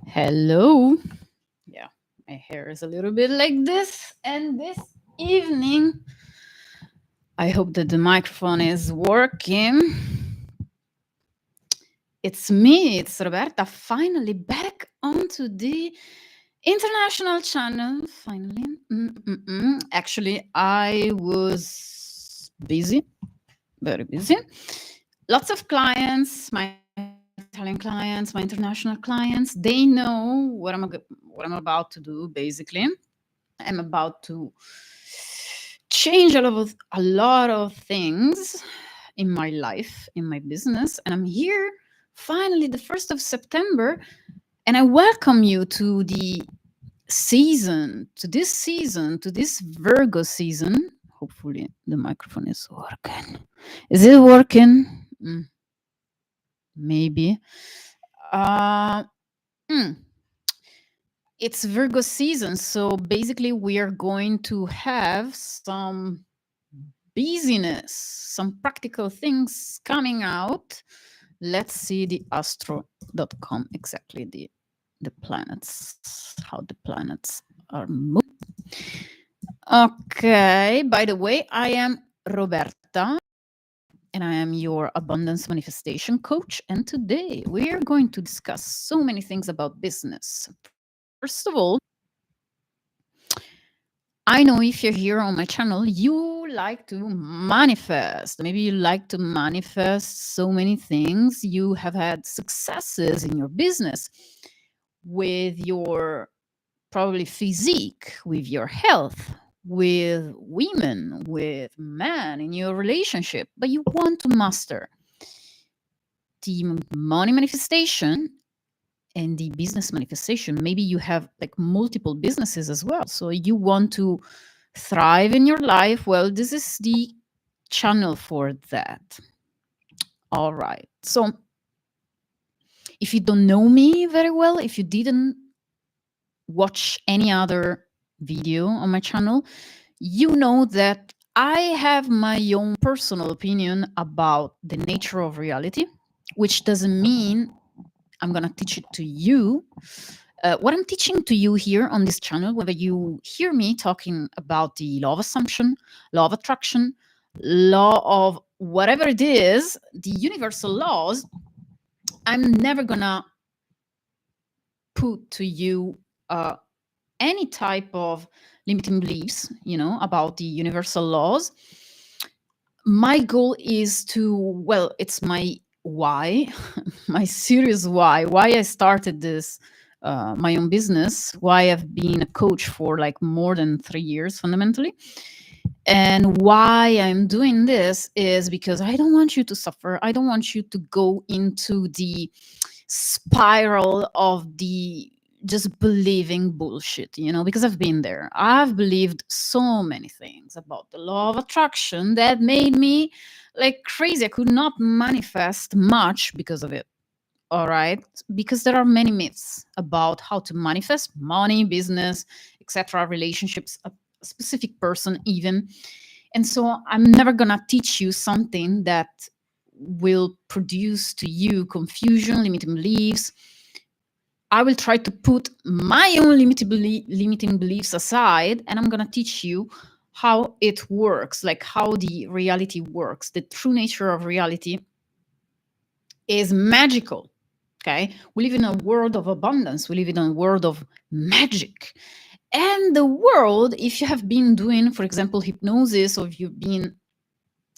Hello. Yeah, my hair is a little bit like this. And this evening, I hope that the microphone is working. It's me, it's Roberta, finally back onto the international channel. Finally. Actually, I was busy, very busy. Lots of clients, my Italian clients, my international clients, they know what I'm about to do. Basically, I'm about to change a lot of things in my life, in my business, and I'm here finally the 1st of September, and I welcome you to the season, to this Virgo season. Hopefully, the microphone is working. Is it working? Maybe. Uh, mm, it's Virgo season, so basically, we are going to have some busyness, some practical things coming out. Let's see the astro.com, exactly the planets, how the planets are moving. Okay, by the way, I am Roberta and I am your abundance manifestation coach. And today we are going to discuss so many things about business. First of all, I know if you're here on my channel, you like to manifest. Maybe you like to manifest so many things. You have had successes in your business with your probably physique, with your health, with women, with men in your relationship, but you want to master the money manifestation and the business manifestation. Maybe you have like multiple businesses as well. So you want to thrive in your life. Well, this is the channel for that. All right. So if you don't know me very well, if you didn't watch any other video on my channel, you know that I have my own personal opinion about the nature of reality, which doesn't mean I'm going to teach it to you. What I'm teaching to you here on this channel, whether you hear me talking about the law of assumption, law of attraction, law of whatever it is, the universal laws, I'm never going to put to you any type of limiting beliefs, about the universal laws. My goal is to, well, it's my why, my serious why I started this, my own business, why I've been a coach for like more than 3 years fundamentally. And why I'm doing this is because I don't want you to suffer. I don't want you to go into the spiral of the just believing bullshit, because I've been there. I've believed so many things about the law of attraction that made me like crazy. I could not manifest much because of it. All right. Because there are many myths about how to manifest money, business, etc., relationships, a specific person, even. And so I'm never going to teach you something that will produce to you confusion, limiting beliefs. I will try to put my own limiting beliefs aside, and I'm going to teach you how it works, like how the reality works. The true nature of reality is magical. Okay. We live in a world of abundance. We live in a world of magic. And the world, if you have been doing, for example, hypnosis, or if you've been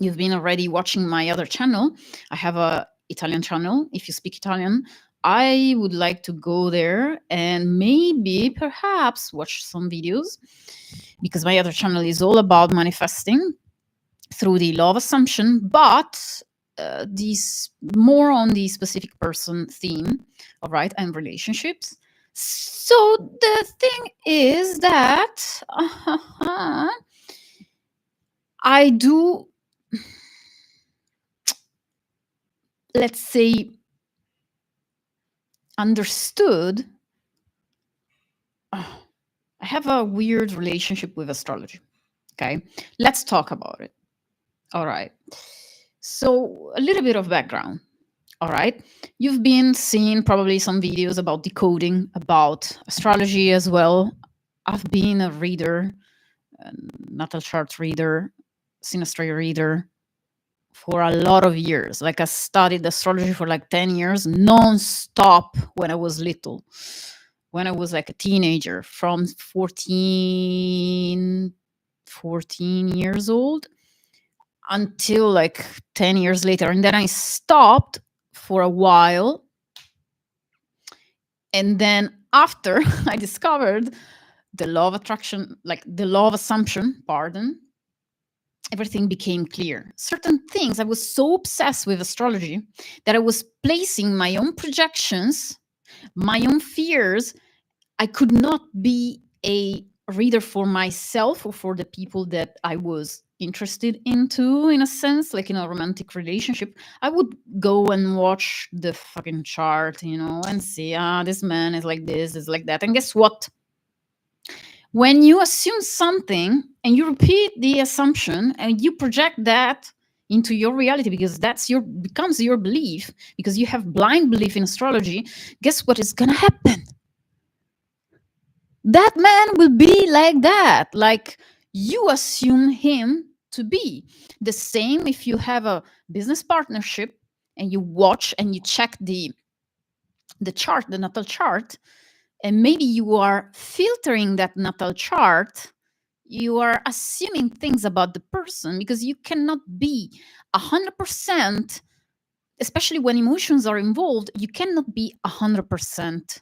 already watching my other channel, I have a Italian channel. If you speak Italian, I would like to go there and maybe perhaps watch some videos, because my other channel is all about manifesting through the law of assumption, but these more on the specific person theme, all right, and relationships. So the thing is that I do, let's say, understood. I have a weird relationship with astrology. Okay, let's talk about it. All right. So a little bit of background. All right. You've been seeing probably some videos about decoding, about astrology as well. I've been a reader, a natal chart reader, synastry reader for a lot of years. Like I studied astrology for like 10 years non-stop when I was little. When I was like a teenager, from 14 years old until like 10 years later. And then I stopped for a while. And then after I discovered the law of attraction, like the law of assumption, pardon, everything became clear. Certain things, I was so obsessed with astrology that I was placing my own projections, my own fears. I could not be a reader for myself or for the people that I was interested into, in a sense, like in a romantic relationship. I would go and watch the fucking chart, and see, this man is like this, is like that. And guess what? When you assume something and you repeat the assumption and you project that into your reality, because becomes your belief, because you have blind belief in astrology, guess what is gonna happen? That man will be like that, like you assume him to be. The same if you have a business partnership and you watch and you check the chart, the natal chart, and maybe you are filtering that natal chart. You are assuming things about the person because you cannot be 100%, especially when emotions are involved. You cannot be 100%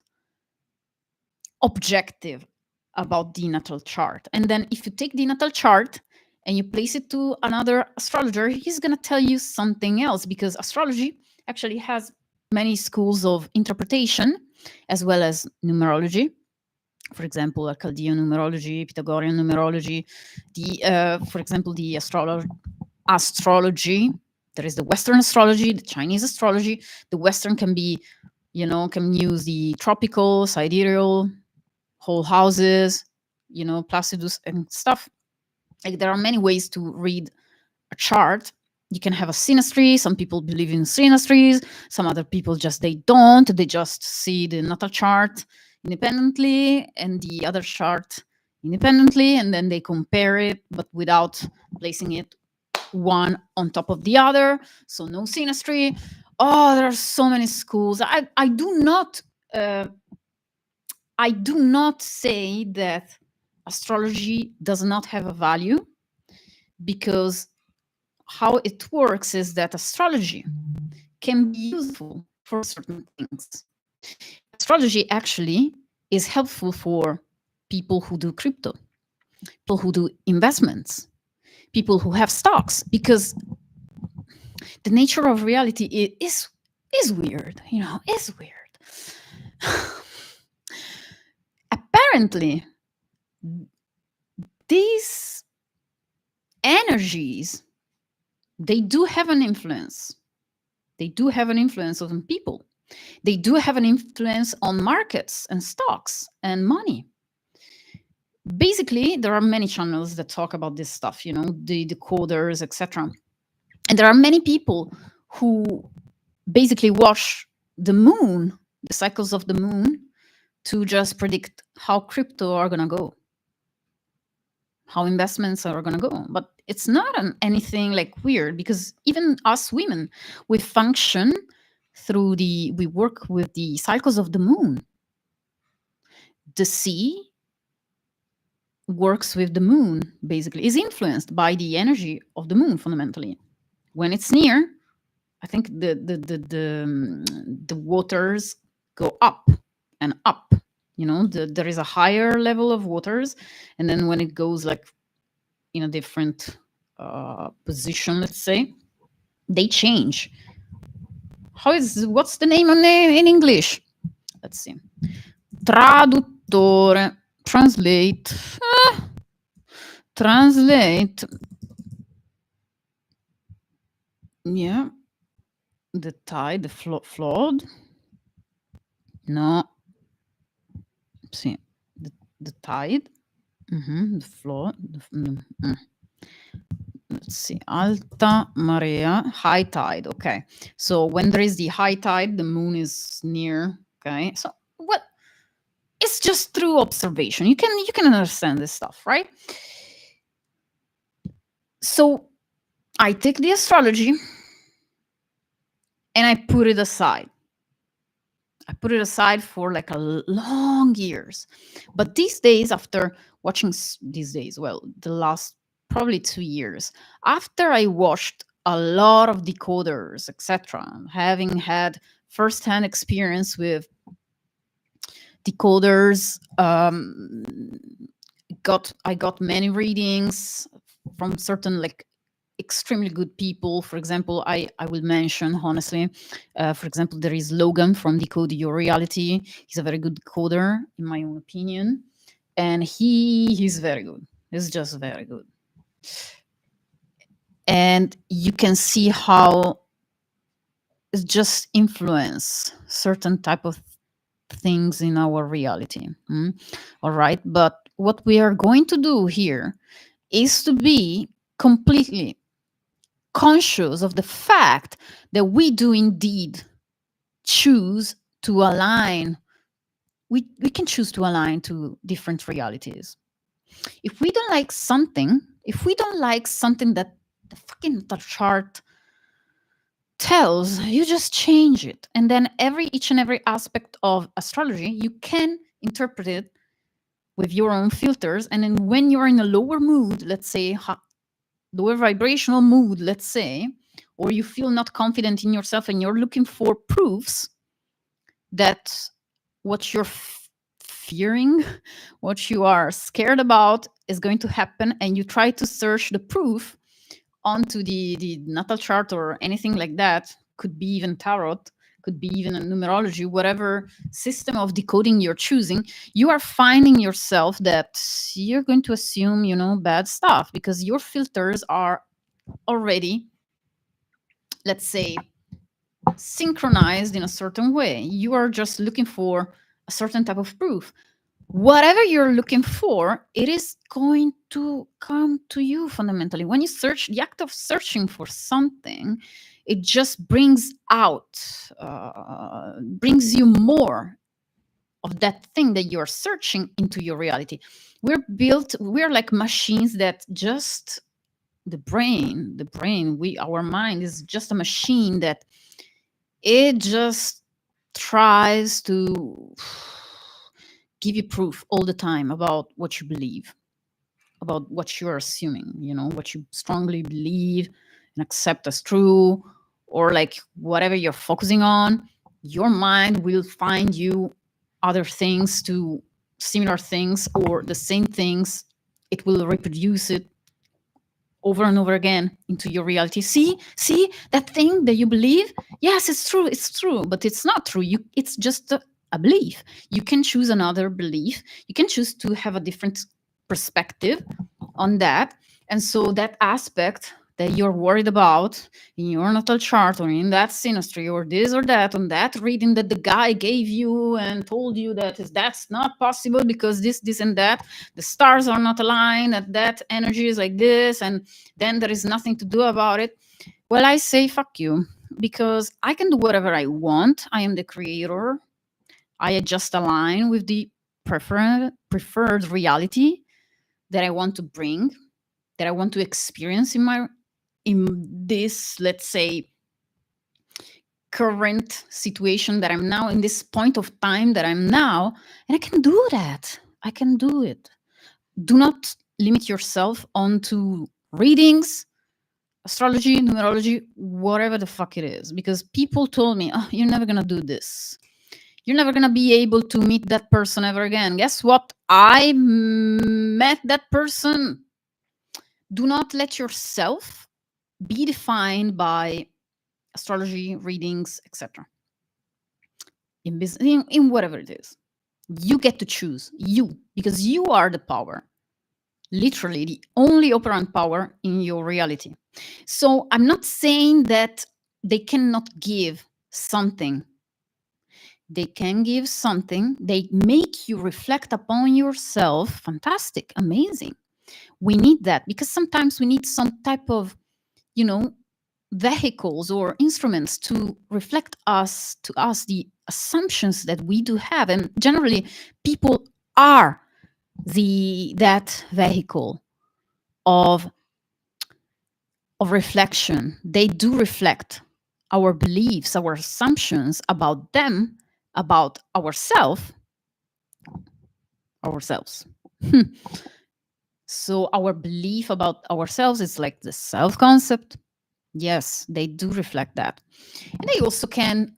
objective about the natal chart. And then if you take the natal chart and you place it to another astrologer, he's going to tell you something else, because astrology actually has many schools of interpretation as well as numerology. For example, Akkadian numerology, Pythagorean numerology, for example, the astrology. There is the Western astrology, the Chinese astrology. The Western can be, can use the tropical, sidereal, whole houses, Placidus and stuff. Like there are many ways to read a chart. You can have a synastry. Some people believe in synastries. Some other people they don't. They just see the natal chart independently and the other chart independently, and then they compare it, but without placing it one on top of the other. So no synastry. Oh, there are so many schools. I do not say that astrology does not have a value, because how it works is that astrology can be useful for certain things. Astrology actually is helpful for people who do crypto, people who do investments, people who have stocks, because the nature of reality is weird, is weird. Apparently, these energies, they do have an influence. They do have an influence on people. They do have an influence on markets and stocks and money. Basically, there are many channels that talk about this stuff, the decoders, etc. And there are many people who basically watch the moon, the cycles of the moon, to just predict how crypto are going to go, how investments are going to go. But it's not anything like weird, because even us women, we function through we work with the cycles of the moon. The sea works with the moon, basically, is influenced by the energy of the moon fundamentally. When it's near, I think the waters go up and up. There is a higher level of waters, and then when it goes like in a different position, let's say, they change. What's the name in English? Let's see. Traduttore. Translate. Translate. Yeah. The tide, the flood. No. See. The tide. The flood. let's see, alta marea, high tide. Okay, so when there is the high tide, the moon is near. Okay, so what? It's just through observation. You can understand this stuff, right? So I take the astrology and I put it aside. I put it aside for like a long years. But these days, after watching these days, well, the last probably 2 years, after I watched a lot of decoders, etc., having had firsthand experience with decoders, I got many readings from certain like extremely good people. For example, I will mention honestly, for example, there is Logan from Decode Your Reality. He's a very good decoder, in my own opinion, and he's very good. He's just very good, and you can see how it's just influence certain type of things in our reality. All right, but what we are going to do here is to be completely conscious of the fact that we do indeed choose to align. We can choose to align to different realities. If we don't like something, if we don't like something that the fucking chart tells, you just change it. And then each and every aspect of astrology, you can interpret it with your own filters. And then when you're in a lower mood, let's say lower vibrational mood, let's say, or you feel not confident in yourself and you're looking for proofs that what you're fearing, what you are scared about is going to happen, and you try to search the proof onto the natal chart or anything like that, could be even tarot, could be even a numerology, whatever system of decoding you're choosing, you are finding yourself that you're going to assume, bad stuff because your filters are already, let's say, synchronized in a certain way. You are just looking for a certain type of proof. Whatever you're looking for, it is going to come to you fundamentally. When you search, the act of searching for something, it just brings out, brings you more of that thing that you're searching into your reality. We're like machines that just, our mind is just a machine that it just tries to give you proof all the time about what you believe, about what you're assuming, what you strongly believe and accept as true, or like whatever you're focusing on, your mind will find you other things, to similar things or the same things. It will reproduce it over and over again into your reality. See that thing that you believe? Yes, it's true, but it's not true. It's just a belief. You can choose another belief. You can choose to have a different perspective on that. And so that aspect that you're worried about in your natal chart or in that synastry or this or that, on that reading that the guy gave you and told you that's not possible because this and that, the stars are not aligned, that energy is like this, and then there is nothing to do about it. Well, I say fuck you, because I can do whatever I want. I am the creator. I just align with the preferred reality that I want to bring, that I want to experience in this, let's say, current situation that I'm now, in this point of time that I'm now, and I can do that. I can do it. Do not limit yourself onto readings, astrology, numerology, whatever the fuck it is, because people told me, oh, you're never gonna do this. You're never gonna be able to meet that person ever again. Guess what? I met that person. Do not let yourself be defined by astrology, readings, etc. In business, in whatever it is, you get to choose you, because you are the power, literally the only operant power in your reality. So I'm not saying that they cannot give something. They can give something. They make you reflect upon yourself. Fantastic, amazing. We need that because sometimes we need some type of, you know, vehicles or instruments to reflect us to us the assumptions that we do have, and generally people are the that vehicle of reflection. They do reflect our beliefs, our assumptions about them, about ourselves. So our belief about ourselves is like the self concept. Yes, they do reflect that. And they also can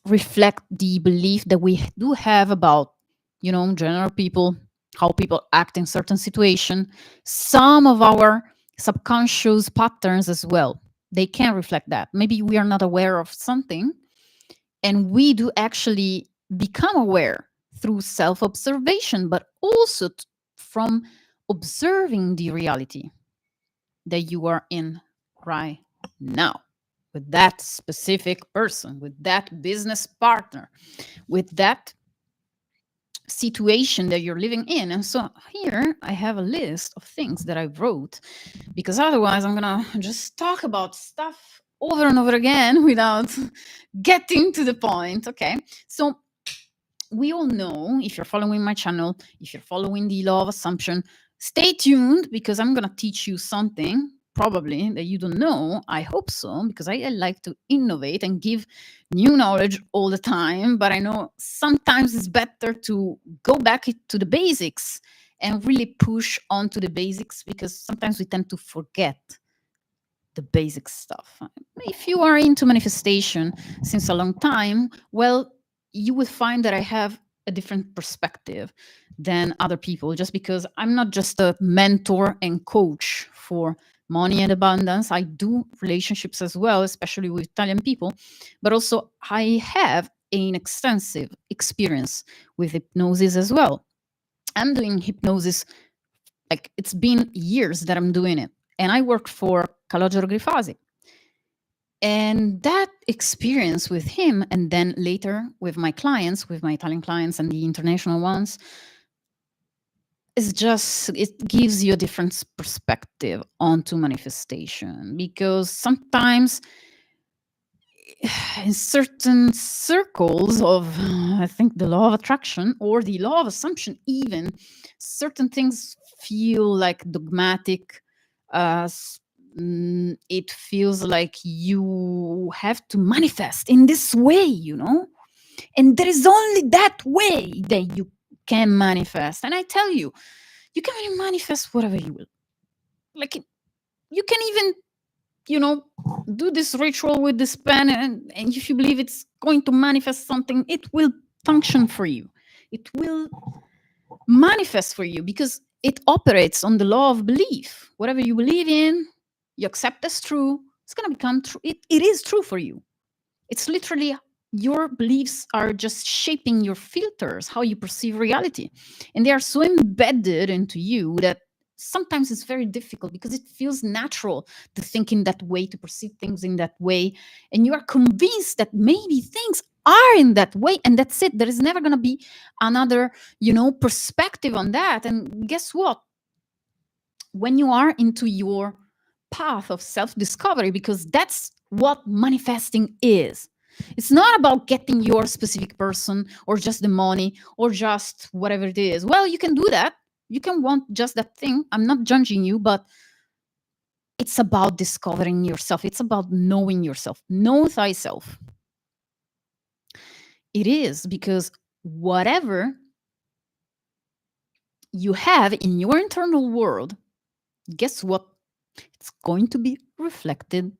reflect the belief that we do have about, you know, general people, how people act in certain situation, some of our subconscious patterns as well. They can reflect that. Maybe we are not aware of something, and we do actually become aware through self observation, but also from observing the reality that you are in right now with that specific person, with that business partner, with that situation that you're living in. And so here I have a list of things that I wrote, because otherwise I'm gonna just talk about stuff over and over again without getting to the point. Okay. So we all know, if you're following my channel, if you're following the law of assumption, stay tuned because I'm going to teach you something probably that you don't know. I hope so, because I like to innovate and give new knowledge all the time. But I know sometimes it's better to go back to the basics and really push on to the basics, because sometimes we tend to forget the basic stuff. If you are into manifestation since a long time, well, you will find that I have a different perspective than other people, just because I'm not just a mentor and coach for money and abundance. I do relationships as well, especially with Italian people, but also I have an extensive experience with hypnosis as well. I'm doing hypnosis, like it's been years that I'm doing it. And I worked for Calogero Grifasi. And that experience with him, and then later with my clients, with my Italian clients and the international ones, is just, it gives you a different perspective onto manifestation. Because sometimes in certain circles of, I think, the law of attraction or the law of assumption, even certain things feel like dogmatic. It feels like you have to manifest in this way, you know, and there is only that way that you can manifest. And I tell you, you can really manifest whatever you will. Like, you can even, you know, do this ritual with this pen, and if you believe it's going to manifest something, it will function for you. It will manifest for you because it operates on the law of belief. Whatever you believe in, you accept as true, it's going to become true. It is true for you. It's literally, your beliefs are just shaping your filters, how you perceive reality. And they are so embedded into you that sometimes it's very difficult, because it feels natural to think in that way, to perceive things in that way. And you are convinced that maybe things are in that way, and that's it. There is never going to be another, you know, perspective on that. And guess what? When you are into your path of self discovery, because that's what manifesting is. It's not about getting your specific person or just the money or just whatever it is. Well, you can do that. You can want just that thing. I'm not judging you, but it's about discovering yourself. It's about knowing yourself. Know thyself. It is, because whatever you have in your internal world, guess what? It's going to be reflected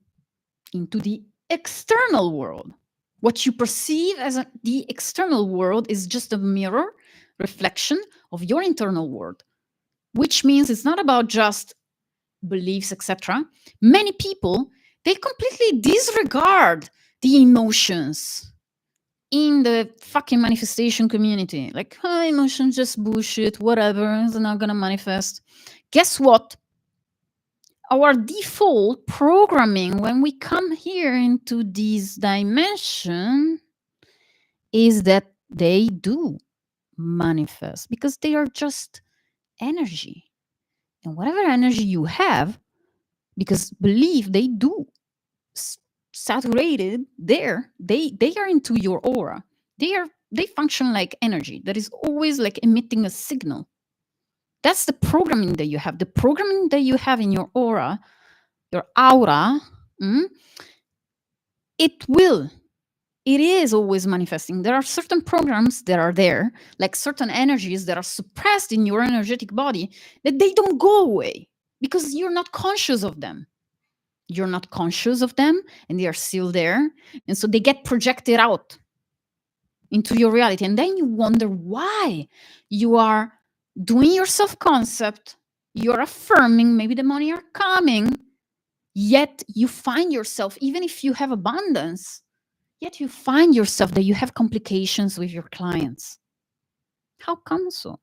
into the external world. What you perceive as the external world is just a mirror reflection of your internal world, which means it's not about just beliefs, etc. Many people, they completely disregard the emotions in the fucking manifestation community. Like, oh, emotions just bullshit, whatever, it's not gonna manifest. Guess what? Our default programming when we come here into this dimension is that they do manifest, because they are just energy. And whatever energy you have, because believe they do s- saturated there, they are into your aura. They function like energy that is always like emitting a signal. That's the programming that you have. The programming that you have in your aura, mm, it will it is always manifesting. There are certain programs that are there, like certain energies that are suppressed in your energetic body, that they don't go away because you're not conscious of them. You're not conscious of them, and they are still there. And so they get projected out into your reality. And then you wonder why you are doing your self concept, you're affirming maybe the money are coming, yet you find yourself, even if you have abundance, yet you find yourself that you have complications with your clients. How come so?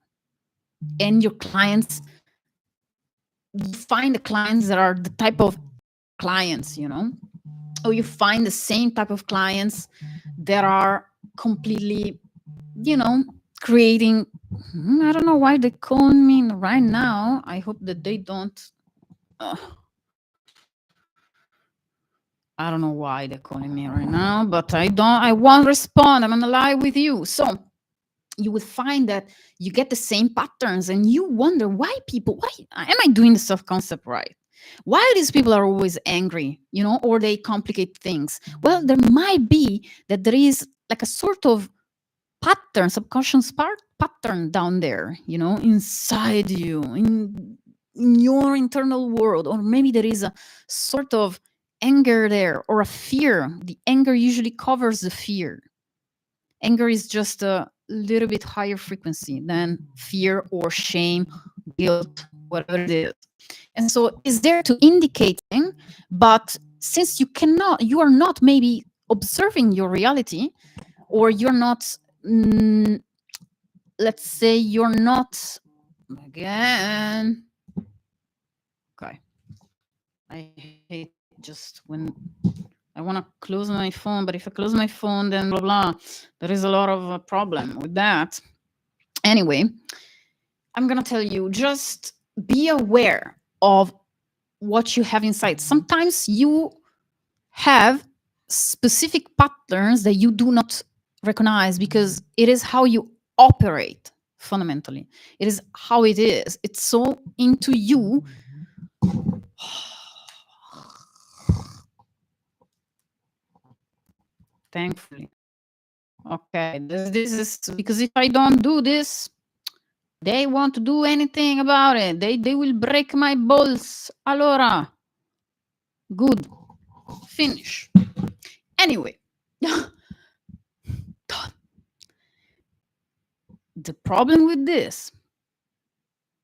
And your clients, you find the clients that are the type of clients, or you find the same type of clients that are completely, you know, creating. I don't know why they call me right now. I hope that they don't. Uh, I don't know why they're calling me right now, but I don't. I won't respond. I'm gonna lie with you. So you would find that you get the same patterns and you wonder why am I doing the self concept right, why these people are always angry, or they complicate things. Well, there might be that there is like a sort of pattern, subconscious pattern down there, inside you, in your internal world, or maybe there is a sort of anger there, or a fear. The anger usually covers the fear. Anger is just a little bit higher frequency than fear or shame, guilt, whatever it is. And so it is there to indicate thing, but since you are not maybe observing your reality, or you're not, mm, let's say you're not, again, okay. I hate just when I want to close my phone, but if I close my phone, then blah, blah. There is a lot of problem with that. Anyway, I'm going to tell you, just be aware of what you have inside. Sometimes you have specific patterns that you do not recognize because it is how you operate fundamentally. It is how it is. It's so into you. Thankfully. Okay, this is because if I don't do this, they won't do anything about it. They will break my balls. Allora, good. Finish. Anyway, the problem with this,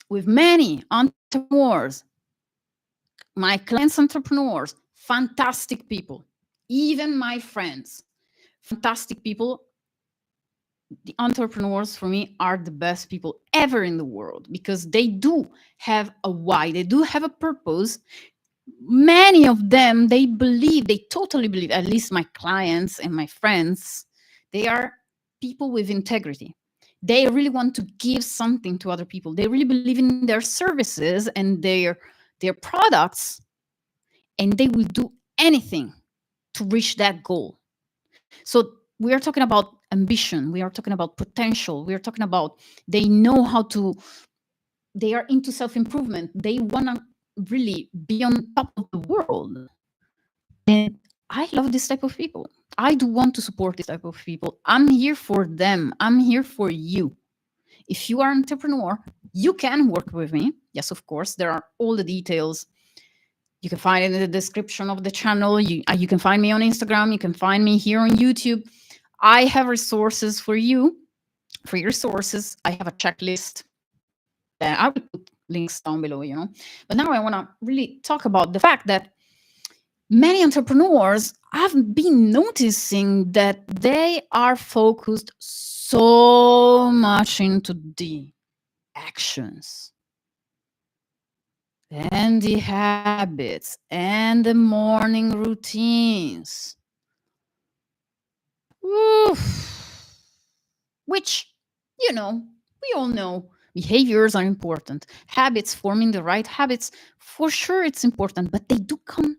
with many entrepreneurs, my clients, entrepreneurs, fantastic people, even my friends, fantastic people. The entrepreneurs for me are the best people ever in the world because they do have a why, they do have a purpose. Many of them, they totally believe, at least my clients and my friends, they are people with integrity. They really want to give something to other people. They really believe in their services and their products, and they will do anything to reach that goal. So we are talking about ambition, we are talking about potential, we are talking about, they know how to, they are into self-improvement, they want to really be on top of the world. And I love this type of people. I do want to support this type of people. I'm here for them. I'm here for you. If you are an entrepreneur, you can work with me. Yes, of course. There are all the details. You can find it in the description of the channel. You can find me on Instagram. You can find me here on YouTube. I have resources for you, free resources. I have a checklist. I will put links down below. But now I want to really talk about the fact that many entrepreneurs, I've been noticing that they are focused so much into the actions and the habits and the morning routines. Oof. Which, we all know Behaviors are important. Habits, forming the right habits, for sure it's important, but they do come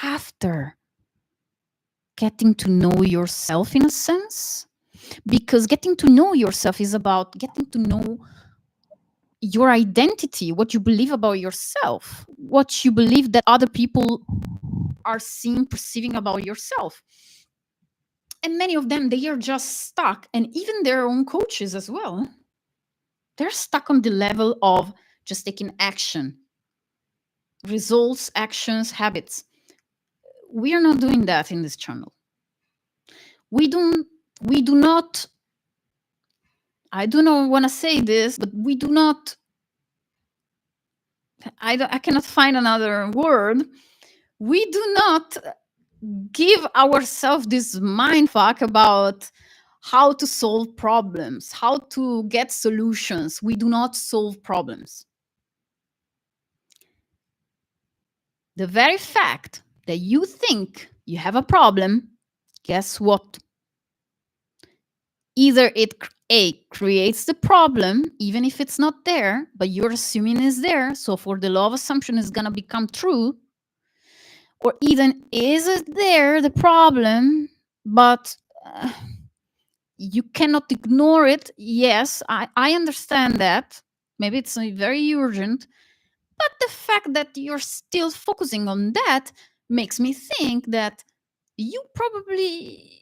after getting to know yourself in a sense. Because getting to know yourself is about getting to know your identity, what you believe about yourself, what you believe that other people are seeing, perceiving about yourself. And many of them, they are just stuck, and even their own coaches as well, they're stuck on the level of just taking action, results, actions, habits. We are not doing that in this channel. We don't, we do not, I do not want to say this, but we do not, I cannot find another word. We do not give ourselves this mind fuck about how to solve problems, how to get solutions. We do not solve problems. The very fact that you think you have a problem, guess what? Either it creates the problem, even if it's not there, but you're assuming it's there. So for the law of assumption is going to become true. Or even is it there, the problem, but you cannot ignore it. Yes, I understand that. Maybe it's very urgent. But the fact that you're still focusing on that makes me think that you probably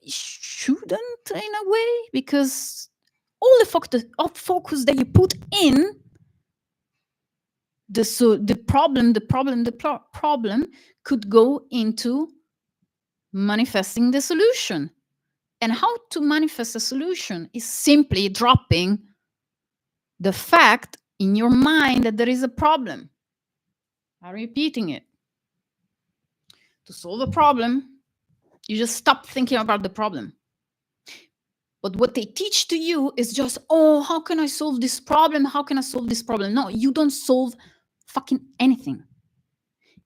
shouldn't in a way, because all the focus that you put in the problem could go into manifesting the solution. And how to manifest a solution is simply dropping the fact in your mind that there is a problem. I'm repeating it. To solve a problem, you just stop thinking about the problem. But what they teach to you is just, oh, how can I solve this problem? How can I solve this problem? No, you don't solve fucking anything.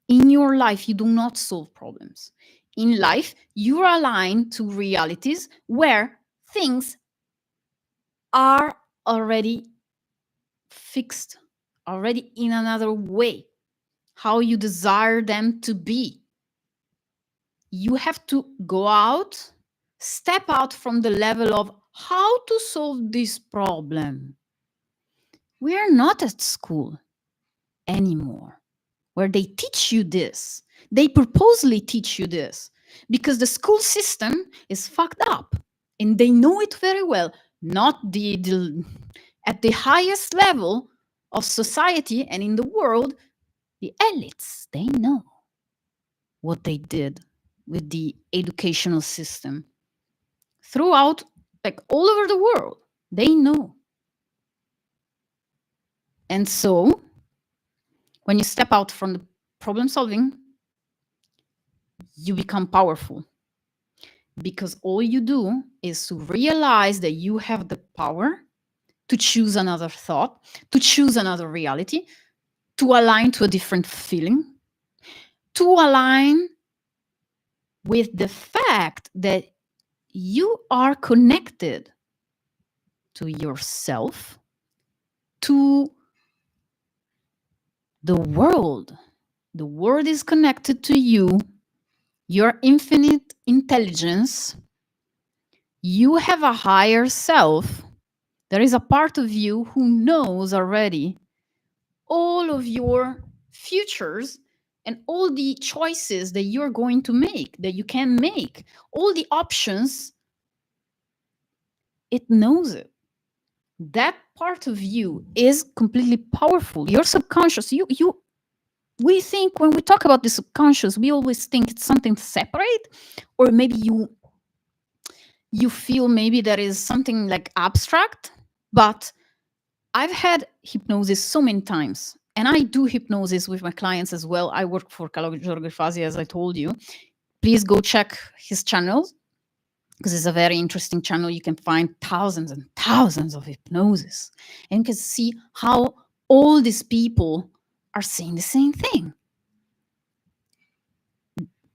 In your life, you do not solve problems. In life, you're aligned to realities where things are already fixed, already in another way, how you desire them to be. You have to go out, step out from the level of how to solve this problem. We are not at school anymore where they teach you this. They purposely teach you this because the school system is fucked up and they know it very well. Not at the highest level of society and in the world, the elites, they know what they did with the educational system throughout, like all over the world. They know. And so when you step out from the problem solving, you become powerful, because all you do is to realize that you have the power to choose another thought, to choose another reality, to align to a different feeling, to align with the fact that you are connected to yourself, to the world. The world is connected to you, your infinite intelligence. You have a higher self. There is a part of you who knows already all of your futures and all the choices that you're going to make, that you can make, all the options. It knows it. That part of you is completely powerful. Your subconscious, we think when we talk about the subconscious, we always think it's something separate, or maybe you feel maybe there is something like abstract. But I've had hypnosis so many times, and I do hypnosis with my clients as well. I work for Giorgio Fasi, as I told you. Please go check his channel, because it's a very interesting channel. You can find thousands and thousands of hypnosis, and you can see how all these people are saying the same thing.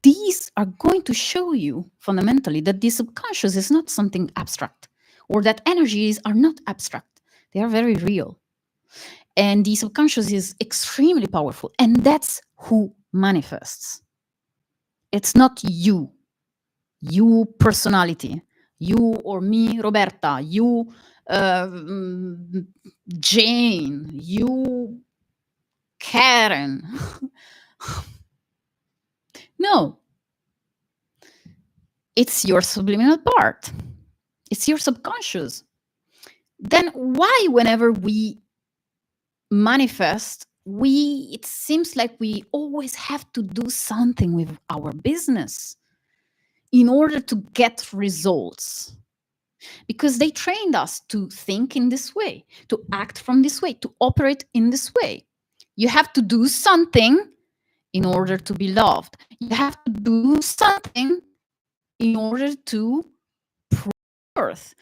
These are going to show you fundamentally that the subconscious is not something abstract, or that energies are not abstract. They are very real. And the subconscious is extremely powerful. And that's who manifests. It's not you personality, you or me, Roberta, you, uh, Jane, you, Karen. No, it's your subliminal part, it's your subconscious. Then why, whenever we manifest, it seems like we always have to do something with our business in order to get results? Because they trained us to think in this way, to act from this way, to operate in this way. You have to do something in order to be loved. You have to do something in order to prove worth.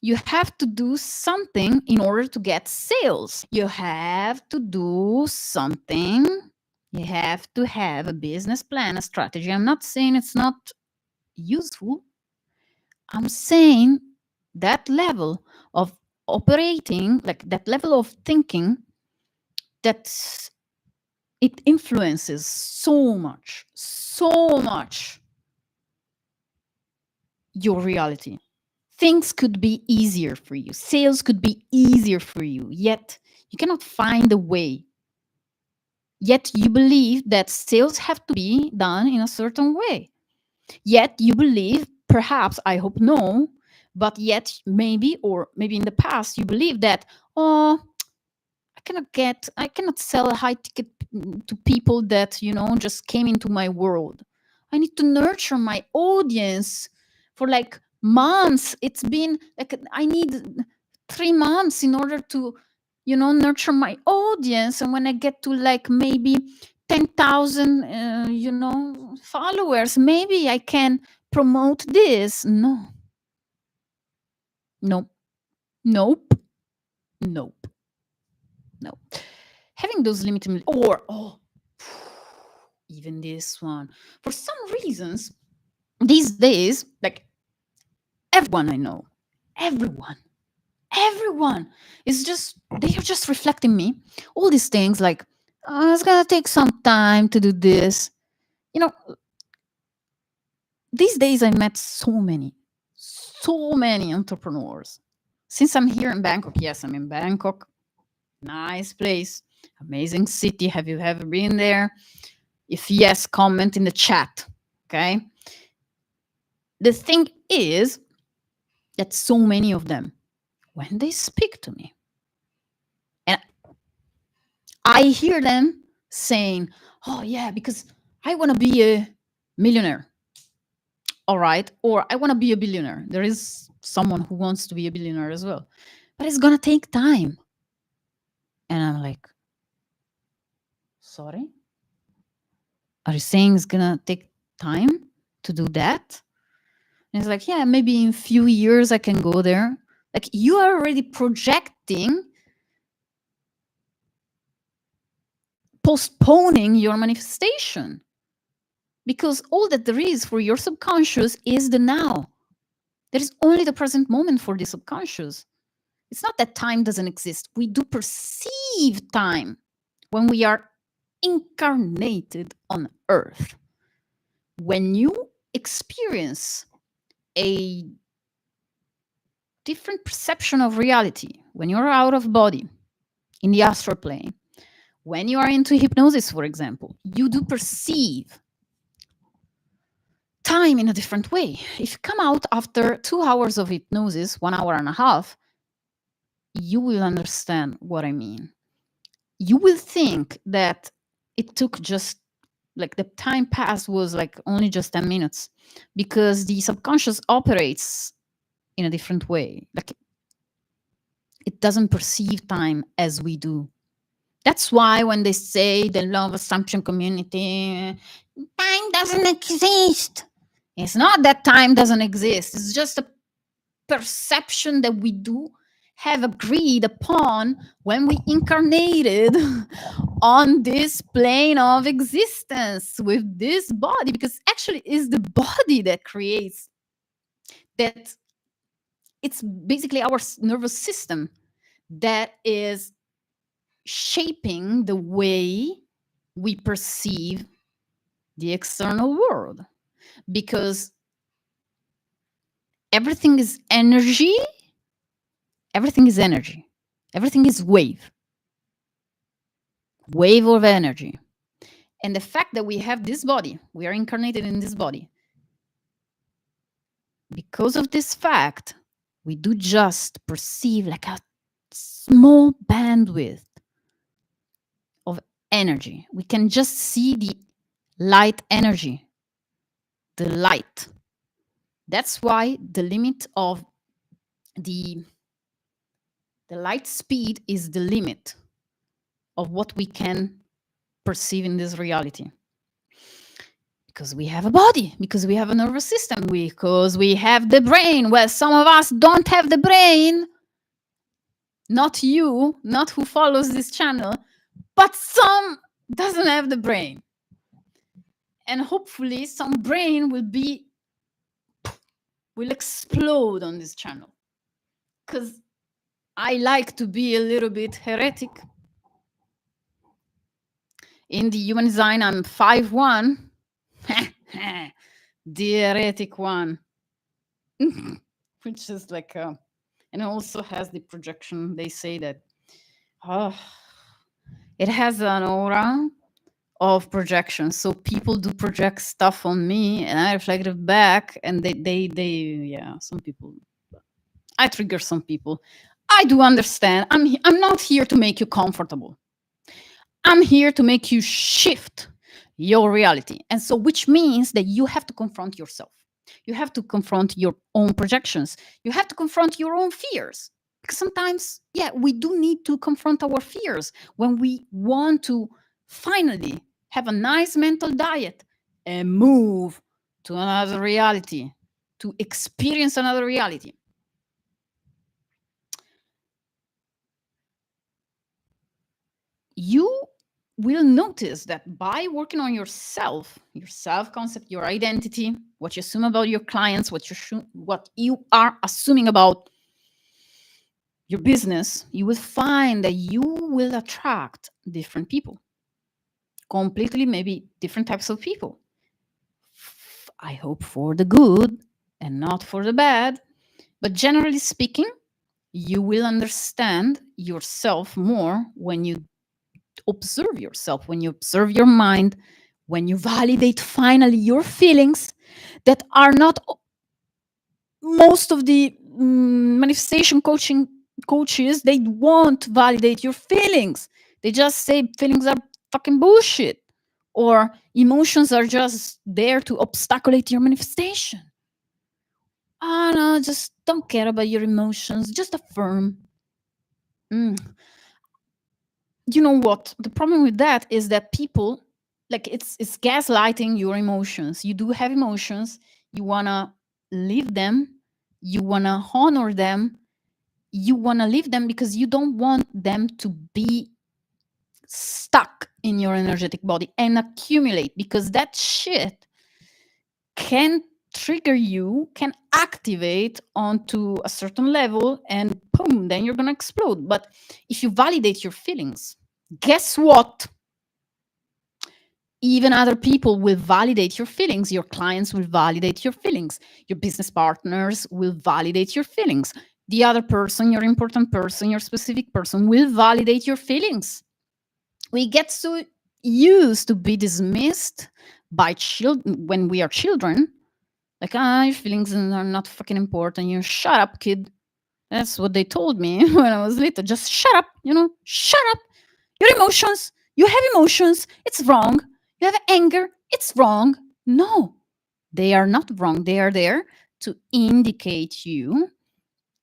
You have to do something in order to get sales. You have to do something. You have to have a business plan, a strategy. I'm not saying it's not useful. I'm saying that level of operating, like that level of thinking, that it influences so much your reality. Things could be easier for you, sales could be easier for you, yet you cannot find a way. Yet you believe that sales have to be done in a certain way. Yet you believe, perhaps, I hope no, but yet maybe, or maybe in the past, you believe that, oh, I cannot sell a high ticket to people that, just came into my world. I need to nurture my audience for like months. It's been like, I need 3 months in order to, nurture my audience. And when I get to like maybe 10,000, followers, maybe I can promote this. No, nope, nope, nope, nope. Having those limiting, or, oh, even this one, for some reasons, these days, like everyone I know, everyone, everyone is just, they are just reflecting me. All these things like, oh, it's gonna take some time to do this. You know, these days I met so many entrepreneurs. Since I'm here in Bangkok, yes, I'm in Bangkok, nice place, amazing city. Have you ever been there? If yes, comment in the chat. Okay. The thing is that so many of them, when they speak to me, and I hear them saying, oh, yeah, because I want to be a millionaire. All right. Or I want to be a billionaire. There is someone who wants to be a billionaire as well, but it's going to take time. And I'm like, sorry? Are you saying it's going to take time to do that? And it's like, yeah, maybe in a few years I can go there. Like, you are already projecting, postponing your manifestation, because all that there is for your subconscious is the now. There is only the present moment for the subconscious. It's not that time doesn't exist. We do perceive time when we are incarnated on earth. When you experience a different perception of reality, when you're out of body in the astral plane, when you are into hypnosis, for example, you do perceive time in a different way. If you come out after 2 hours of hypnosis, 1 hour and a half, you will understand what I mean. You will think that it took just like the time passed was like only just 10 minutes, because the subconscious operates in a different way. Like, it doesn't perceive time as we do. That's why when they say the law of assumption community, time doesn't exist. It's not that time doesn't exist. It's just a perception that we do have agreed upon when we incarnated on this plane of existence with this body, because actually it's the body that creates that. It's basically our nervous system that is shaping the way we perceive the external world, because everything is energy, everything is energy, everything is wave of energy. And the fact that we have this body, we are incarnated in this body, because of this fact, we do just perceive like a small bandwidth of energy. We can just see the light energy, the light. That's why the limit of the light speed is the limit of what we can perceive in this reality. Because we have a body, because we have a nervous system, because we have the brain. Well, some of us don't have the brain. Not you, not who follows this channel, but some doesn't have the brain. And hopefully some brain will explode on this channel. Because I like to be a little bit heretic. In the human design, I'm 5'1". The heretic one. Which is like, and it also has the projection. They say that it has an aura of projection. So people do project stuff on me and I reflect it back, and yeah, some people, I trigger some people. I do understand. I'm not here to make you comfortable. I'm here to make you shift your reality. And so, which means that you have to confront yourself. You have to confront your own projections. You have to confront your own fears. Because sometimes, yeah, we do need to confront our fears when we want to finally have a nice mental diet and move to another reality, to experience another reality. You will notice that by working on yourself, your self-concept, your identity, what you assume about your clients, what you are assuming about your business, you will find that you will attract different people. Completely, maybe different types of people. I hope for the good and not for the bad. But generally speaking, you will understand yourself more when you observe yourself, when you observe your mind, when you validate finally your feelings that are not most of the manifestation coaches, they won't validate your feelings. They just say feelings are fucking bullshit, or emotions are just there to obstaculate your manifestation. Oh no, just don't care about your emotions, just affirm. You know what? The problem with that is that people, like, it's gaslighting your emotions. You do have emotions. You wanna live them. You wanna honor them. You wanna live them because you don't want them to be stuck in your energetic body and accumulate, because that shit can trigger you, can activate onto a certain level, and boom, then you're gonna explode. But if you validate your feelings, guess what? Even other people will validate your feelings. Your clients will validate your feelings. Your business partners will validate your feelings. The other person, your important person, your specific person will validate your feelings. We get so used to be dismissed by children when we are children. Like, your feelings are not fucking important. You shut up, kid. That's what they told me when I was little. Just shut up, shut up. Your emotions, you have emotions, it's wrong. You have anger, it's wrong. No, they are not wrong. They are there to indicate you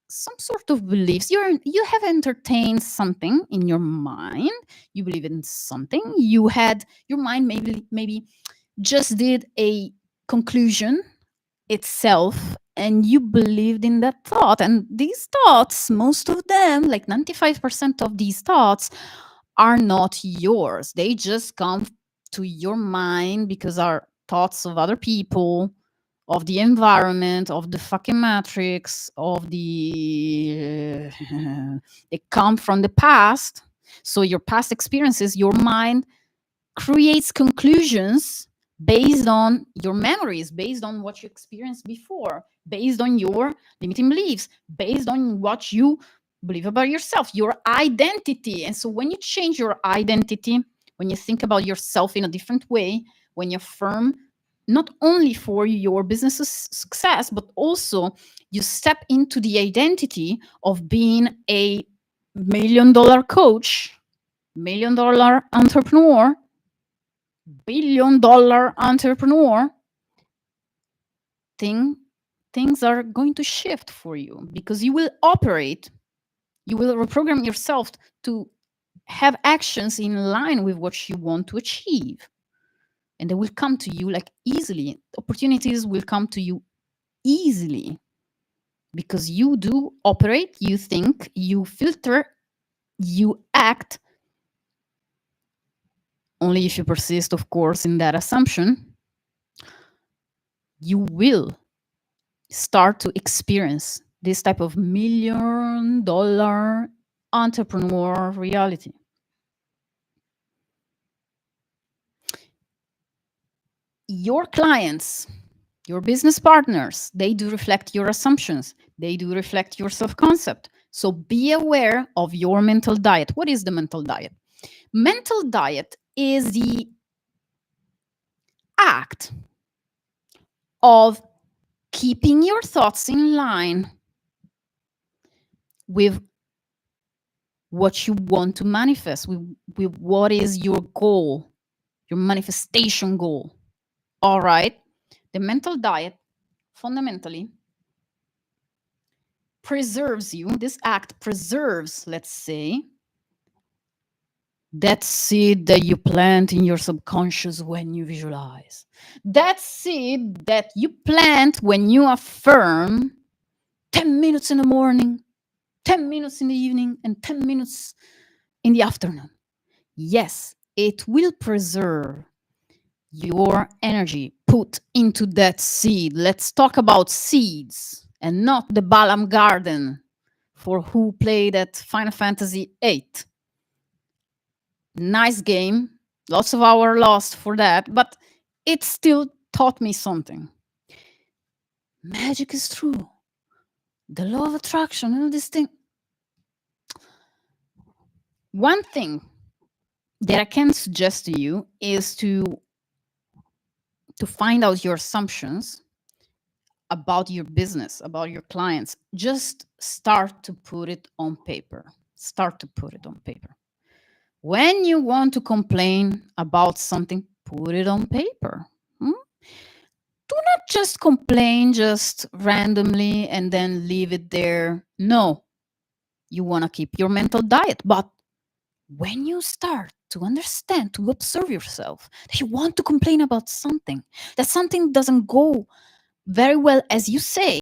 some sort of beliefs. You have entertained something in your mind. You believe in something. You had your mind maybe just did a conclusion itself, and you believed in that thought. And these thoughts, most of them, like 95% of these thoughts, are not yours. They just come to your mind because are thoughts of other people, of the environment, of the fucking matrix, of the they come from the past. So your past experiences, your mind creates conclusions based on your memories, based on what you experienced before, based on your limiting beliefs, based on what you believe about yourself, your identity. And so when you change your identity, when you think about yourself in a different way, when you affirm not only for your business's success, but also you step into the identity of being a $1 million coach, $1 million entrepreneur, $1 billion entrepreneur, thing, things are going to shift for you because you will operate, you will reprogram yourself to have actions in line with what you want to achieve. And they will come to you like easily. Opportunities will come to you easily because you do operate, you think, you filter, you act. Only if you persist, of course, in that assumption, you will start to experience this type of $1 million entrepreneur reality. Your clients, your business partners, they do reflect your assumptions. They do reflect your self-concept. So be aware of your mental diet. What is the mental diet? Mental diet is the act of keeping your thoughts in line with what you want to manifest, with what is your goal, your manifestation goal. All right. The mental diet fundamentally preserves you. This act preserves, let's say, that seed that you plant in your subconscious when you visualize. That seed that you plant when you affirm 10 minutes in the morning, 10 minutes in the evening, and 10 minutes in the afternoon. Yes, it will preserve your energy put into that seed. Let's talk about seeds and not the Balam Garden for who played at Final Fantasy VIII. Nice game, lots of hours lost for that, but it still taught me something. Magic is true. The law of attraction and all this thing. One thing that I can suggest to you is to find out your assumptions about your business, about your clients. Just start to put it on paper. Start to put it on paper. When you want to complain about something, put it on paper. Do not just complain just randomly and then leave it there. No, you want to keep your mental diet. But when you start to understand, to observe yourself, that you want to complain about something, that something doesn't go very well as you say,